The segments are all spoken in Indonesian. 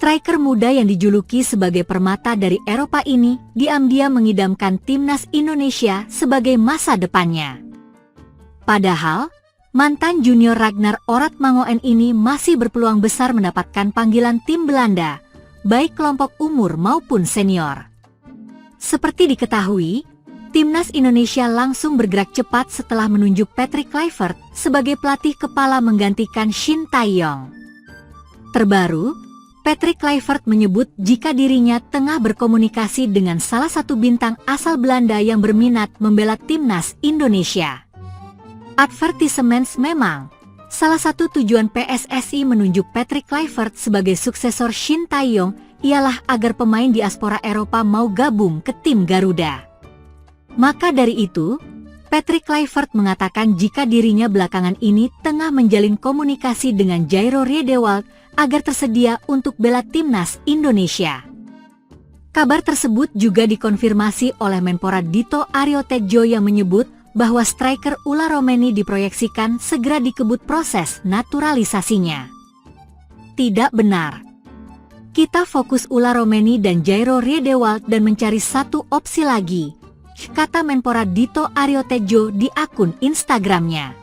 Striker muda yang dijuluki sebagai permata dari Eropa ini diam-diam mengidamkan timnas Indonesia sebagai masa depannya. Padahal, mantan junior Ragnar Oratmangoen ini masih berpeluang besar mendapatkan panggilan tim Belanda, baik kelompok umur maupun senior. Seperti diketahui, timnas Indonesia langsung bergerak cepat setelah menunjuk Patrick Kluivert sebagai pelatih kepala menggantikan Shin Tae-yong. Terbaru, Patrick Kluivert menyebut jika dirinya tengah berkomunikasi dengan salah satu bintang asal Belanda yang berminat membela timnas Indonesia. Advertisements memang, salah satu tujuan PSSI menunjuk Patrick Kluivert sebagai suksesor Shin Tae-yong ialah agar pemain diaspora Eropa mau gabung ke tim Garuda. Maka dari itu, Patrick Kluivert mengatakan jika dirinya belakangan ini tengah menjalin komunikasi dengan Jairo Riedewald agar tersedia untuk bela timnas Indonesia. Kabar tersebut juga dikonfirmasi oleh Menpora Dito Aryo Tejo yang menyebut bahwa striker Ula Romeni diproyeksikan segera dikebut proses naturalisasinya. Tidak benar. Kita fokus Ula Romeni dan Jairo Riedewald dan mencari satu opsi lagi, kata Menpora Dito Aryo Tejo di akun Instagramnya.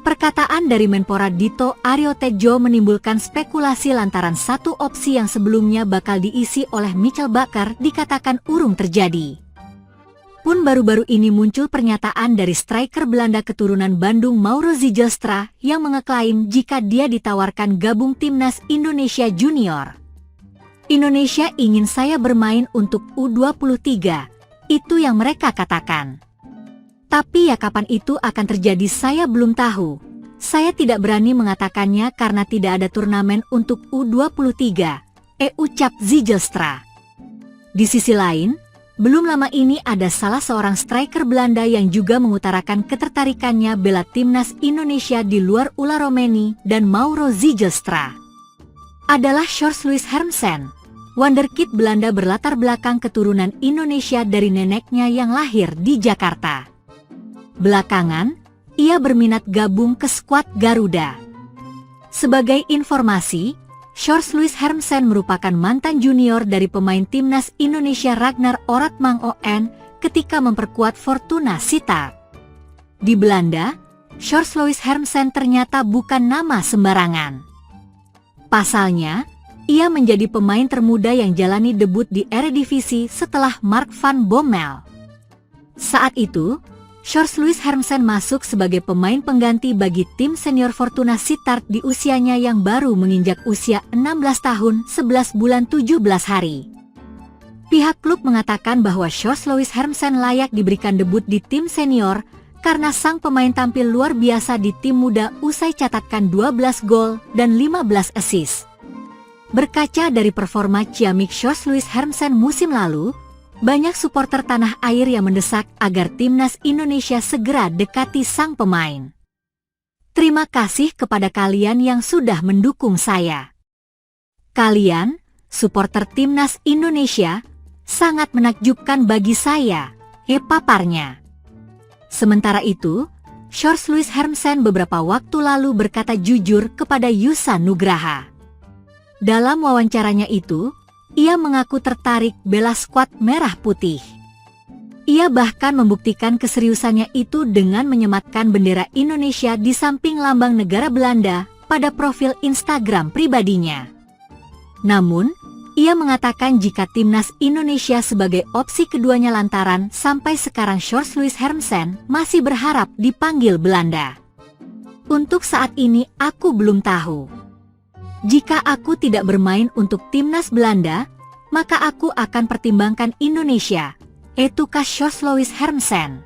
Perkataan dari Menpora Dito Aryo Tejo menimbulkan spekulasi lantaran satu opsi yang sebelumnya bakal diisi oleh Michel Bakker dikatakan urung terjadi. Pun baru-baru ini muncul pernyataan dari striker Belanda keturunan Bandung Mauro Zijlstra yang mengeklaim jika dia ditawarkan gabung timnas Indonesia Junior. Indonesia ingin saya bermain untuk U23, itu yang mereka katakan. Tapi ya kapan itu akan terjadi saya belum tahu. Saya tidak berani mengatakannya karena tidak ada turnamen untuk U23, ucap Zijlstra. Di sisi lain, belum lama ini ada salah seorang striker Belanda yang juga mengutarakan ketertarikannya bela timnas Indonesia di luar Ula Romeni dan Mauro Zijlstra. Adalah Sjors Louis Hermsen, wonderkid Belanda berlatar belakang keturunan Indonesia dari neneknya yang lahir di Jakarta. Belakangan, ia berminat gabung ke skuad Garuda. Sebagai informasi, Sjors Louis Hermsen merupakan mantan junior dari pemain timnas Indonesia Ragnar Oratmangoen ketika memperkuat Fortuna Sittard. Di Belanda, Sjors Louis Hermsen ternyata bukan nama sembarangan. Pasalnya, ia menjadi pemain termuda yang jalani debut di Eredivisie setelah Mark van Bommel. Saat itu, Sjors Louis Hermsen masuk sebagai pemain pengganti bagi tim senior Fortuna Sittard di usianya yang baru menginjak usia 16 tahun 11 bulan 17 hari. Pihak klub mengatakan bahwa Sjors Louis Hermsen layak diberikan debut di tim senior karena sang pemain tampil luar biasa di tim muda usai catatkan 12 gol dan 15 assist. Berkaca dari performa ciamik Sjors Louis Hermsen musim lalu, banyak supporter tanah air yang mendesak agar timnas Indonesia segera dekati sang pemain. Terima kasih kepada kalian yang sudah mendukung saya. Kalian, supporter timnas Indonesia, sangat menakjubkan bagi saya, paparnya. Sementara itu, Sjors Louis Hermsen beberapa waktu lalu berkata jujur kepada Yusa Nugraha. Dalam wawancaranya itu, ia mengaku tertarik bela skuad merah putih. Ia bahkan membuktikan keseriusannya itu dengan menyematkan bendera Indonesia di samping lambang negara Belanda pada profil Instagram pribadinya. Namun, ia mengatakan jika timnas Indonesia sebagai opsi keduanya lantaran sampai sekarang Sjors Louis Hermsen masih berharap dipanggil Belanda. Untuk saat ini aku belum tahu. Jika aku tidak bermain untuk timnas Belanda, maka aku akan pertimbangkan Indonesia, tukas Sjors Louis Hermsen.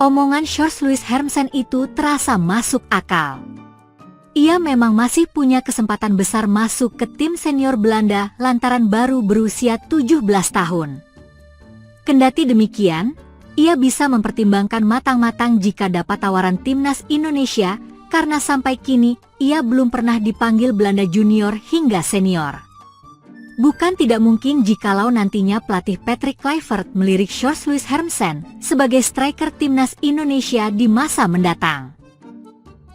Omongan Sjors Louis Hermsen itu terasa masuk akal. Ia memang masih punya kesempatan besar masuk ke tim senior Belanda lantaran baru berusia 17 tahun. Kendati demikian, ia bisa mempertimbangkan matang-matang jika dapat tawaran timnas Indonesia karena sampai kini ia belum pernah dipanggil Belanda junior hingga senior. Bukan tidak mungkin jikalau nantinya pelatih Patrick Kluivert melirik Sjors Louis Hermsen sebagai striker timnas Indonesia di masa mendatang.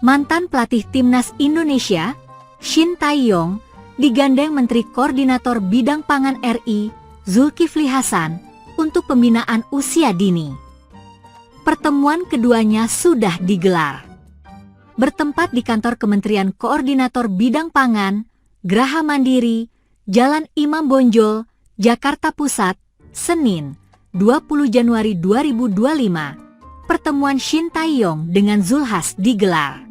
Mantan pelatih timnas Indonesia, Shin Tae-yong, digandeng Menteri Koordinator Bidang Pangan RI, Zulkifli Hasan, untuk pembinaan usia dini. Pertemuan keduanya sudah digelar. Bertempat di kantor Kementerian Koordinator Bidang Pangan, Graha Mandiri, Jalan Imam Bonjol, Jakarta Pusat, Senin, 20 Januari 2025. Pertemuan Shin Tae-yong dengan Zulhas digelar.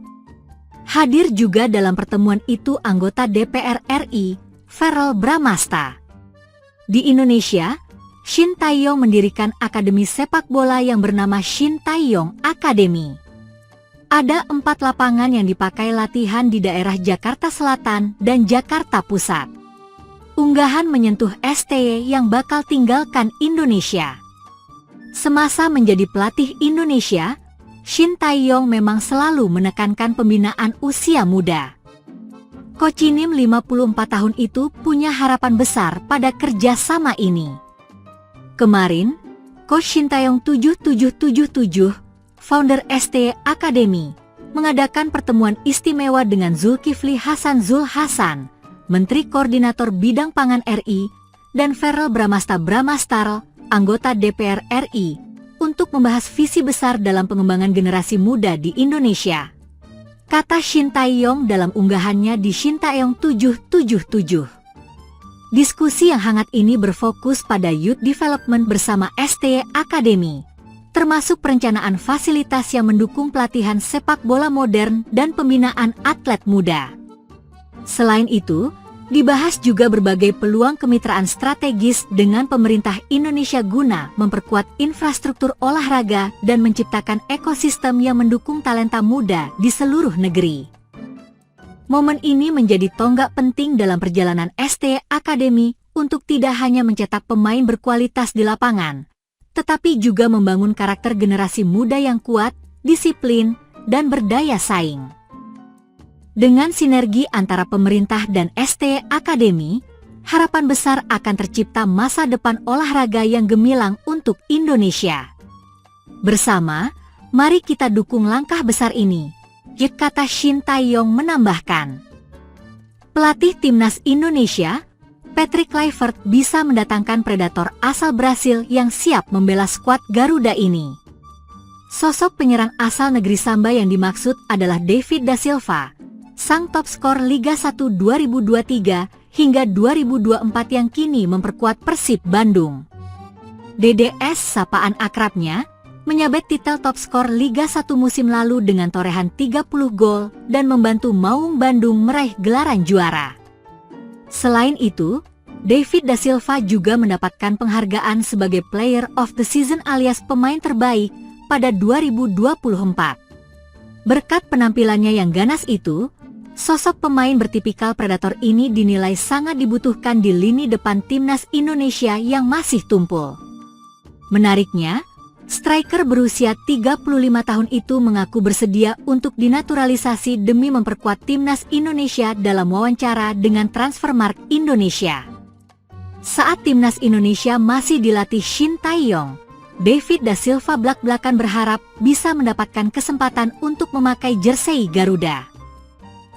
Hadir juga dalam pertemuan itu anggota DPR RI, Verrel Bramasta. Di Indonesia, Shin Tae-yong mendirikan akademi sepak bola yang bernama Shin Tae-yong Academy. Ada 4 lapangan yang dipakai latihan di daerah Jakarta Selatan dan Jakarta Pusat. Unggahan menyentuh STY yang bakal tinggalkan Indonesia. Semasa menjadi pelatih Indonesia, Shin Tae-yong memang selalu menekankan pembinaan usia muda. Kocinim 54 tahun itu punya harapan besar pada kerjasama ini. Kemarin, Coach Shin Tae-yong 7777, founder STY Academy, mengadakan pertemuan istimewa dengan Zulkifli Hasan Zulhasan, Menteri Koordinator Bidang Pangan RI, dan Verrel Bramasta Bramastar, anggota DPR RI, untuk membahas visi besar dalam pengembangan generasi muda di Indonesia. Kata Shin Tae-yong dalam unggahannya di Shin Tae-yong 777. Diskusi yang hangat ini berfokus pada youth development bersama STY Academy, termasuk perencanaan fasilitas yang mendukung pelatihan sepak bola modern dan pembinaan atlet muda. Selain itu, dibahas juga berbagai peluang kemitraan strategis dengan pemerintah Indonesia guna memperkuat infrastruktur olahraga dan menciptakan ekosistem yang mendukung talenta muda di seluruh negeri. Momen ini menjadi tonggak penting dalam perjalanan STY Academy untuk tidak hanya mencetak pemain berkualitas di lapangan, tetapi juga membangun karakter generasi muda yang kuat, disiplin, dan berdaya saing. Dengan sinergi antara pemerintah dan STY Academy, harapan besar akan tercipta masa depan olahraga yang gemilang untuk Indonesia. Bersama, mari kita dukung langkah besar ini, kata Shin Tae-yong menambahkan. Pelatih timnas Indonesia, Patrick Kluivert, bisa mendatangkan predator asal Brasil yang siap membela skuad Garuda ini. Sosok penyerang asal negeri Samba yang dimaksud adalah David da Silva, sang top skor Liga 1 2023 hingga 2024 yang kini memperkuat Persib Bandung. DDS, sapaan akrabnya, menyabet titel top skor Liga 1 musim lalu dengan torehan 30 gol dan membantu Maung Bandung meraih gelaran juara. Selain itu, David da Silva juga mendapatkan penghargaan sebagai Player of the Season alias pemain terbaik pada 2024. Berkat penampilannya yang ganas itu, sosok pemain bertipikal predator ini dinilai sangat dibutuhkan di lini depan timnas Indonesia yang masih tumpul. Menariknya, striker berusia 35 tahun itu mengaku bersedia untuk dinaturalisasi demi memperkuat timnas Indonesia dalam wawancara dengan Transfermarkt Indonesia. Saat timnas Indonesia masih dilatih Shin Tae-yong, David da Silva blak-blakan berharap bisa mendapatkan kesempatan untuk memakai jersei Garuda.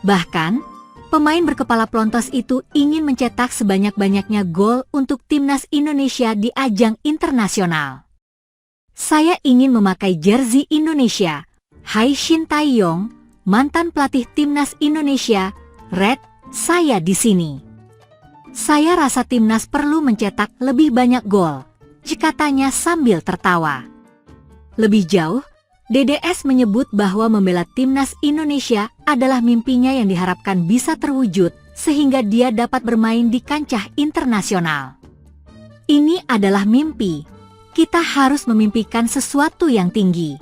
Bahkan, pemain berkepala plontos itu ingin mencetak sebanyak-banyaknya gol untuk timnas Indonesia di ajang internasional. Saya ingin memakai jersey Indonesia, hai Shin Tae-yong, mantan pelatih timnas Indonesia, Red, saya di sini. Saya rasa timnas perlu mencetak lebih banyak gol, katanya sambil tertawa. Lebih jauh, DDS menyebut bahwa membela timnas Indonesia adalah mimpinya yang diharapkan bisa terwujud sehingga dia dapat bermain di kancah internasional. Ini adalah mimpi. Kita harus memimpikan sesuatu yang tinggi.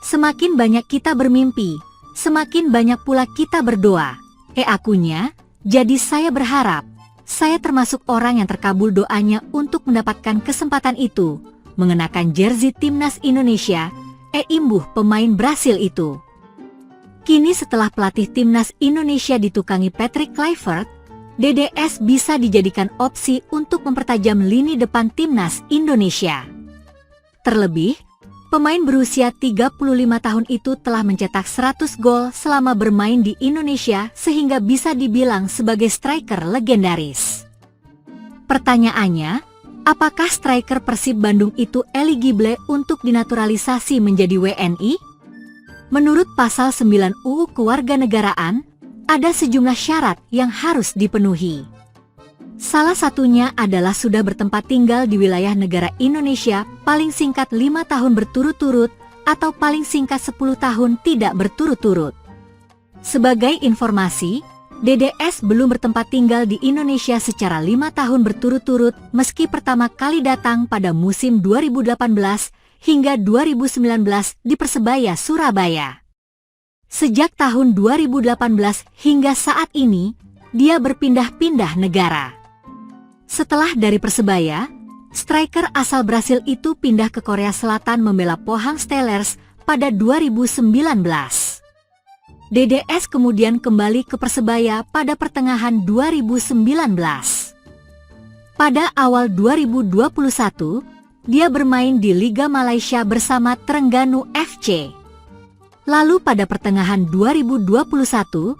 Semakin banyak kita bermimpi, semakin banyak pula kita berdoa. Akunya, jadi saya berharap, saya termasuk orang yang terkabul doanya untuk mendapatkan kesempatan itu, mengenakan jersey timnas Indonesia, imbuh pemain Brasil itu. Kini setelah pelatih timnas Indonesia ditukangi Patrick Kluivert, DDS bisa dijadikan opsi untuk mempertajam lini depan timnas Indonesia. Terlebih, Pemain berusia 35 tahun itu telah mencetak 100 gol selama bermain di Indonesia sehingga bisa dibilang sebagai striker legendaris. Pertanyaannya, apakah striker Persib Bandung itu eligible untuk dinaturalisasi menjadi WNI? Menurut pasal 9 UU Kewarganegaraan, ada sejumlah syarat yang harus dipenuhi. Salah satunya adalah sudah bertempat tinggal di wilayah negara Indonesia paling singkat 5 tahun berturut-turut atau paling singkat 10 tahun tidak berturut-turut. Sebagai informasi, DDS belum bertempat tinggal di Indonesia secara 5 tahun berturut-turut meski pertama kali datang pada musim 2018 hingga 2019 di Persebaya Surabaya. Sejak tahun 2018 hingga saat ini, dia berpindah-pindah negara. Setelah dari Persebaya, striker asal Brasil itu pindah ke Korea Selatan membela Pohang Steelers pada 2019. DDS kemudian kembali ke Persebaya pada pertengahan 2019. Pada awal 2021, dia bermain di Liga Malaysia bersama Terengganu FC. Lalu pada pertengahan 2021,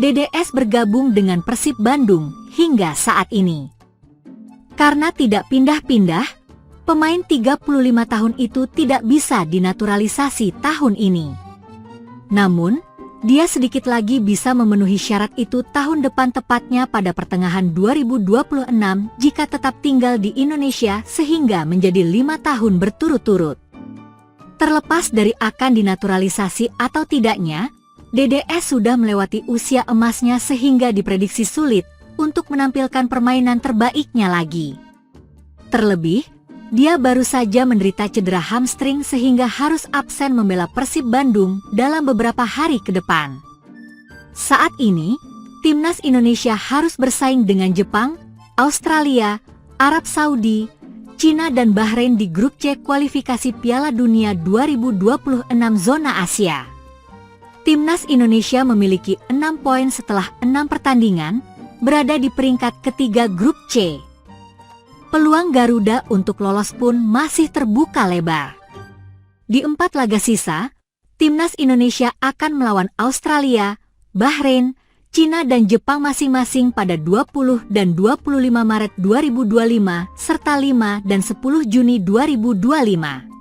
DDS bergabung dengan Persib Bandung hingga saat ini. Karena tidak pindah-pindah, pemain 35 tahun itu tidak bisa dinaturalisasi tahun ini. Namun, dia sedikit lagi bisa memenuhi syarat itu tahun depan tepatnya pada pertengahan 2026 jika tetap tinggal di Indonesia sehingga menjadi 5 tahun berturut-turut. Terlepas dari akan dinaturalisasi atau tidaknya, DDS sudah melewati usia emasnya sehingga diprediksi sulit untuk menampilkan permainan terbaiknya lagi. Terlebih, dia baru saja menderita cedera hamstring sehingga harus absen membela Persib Bandung dalam beberapa hari ke depan. Saat ini, timnas Indonesia harus bersaing dengan Jepang, Australia, Arab Saudi, Cina dan Bahrain di grup C kualifikasi Piala Dunia 2026 zona Asia. Timnas Indonesia memiliki 6 poin setelah 6 pertandingan, berada di peringkat ketiga grup C. Peluang Garuda untuk lolos pun masih terbuka lebar. Di 4 laga sisa, timnas Indonesia akan melawan Australia, Bahrain, Cina dan Jepang masing-masing pada 20 dan 25 Maret 2025 serta 5 dan 10 Juni 2025.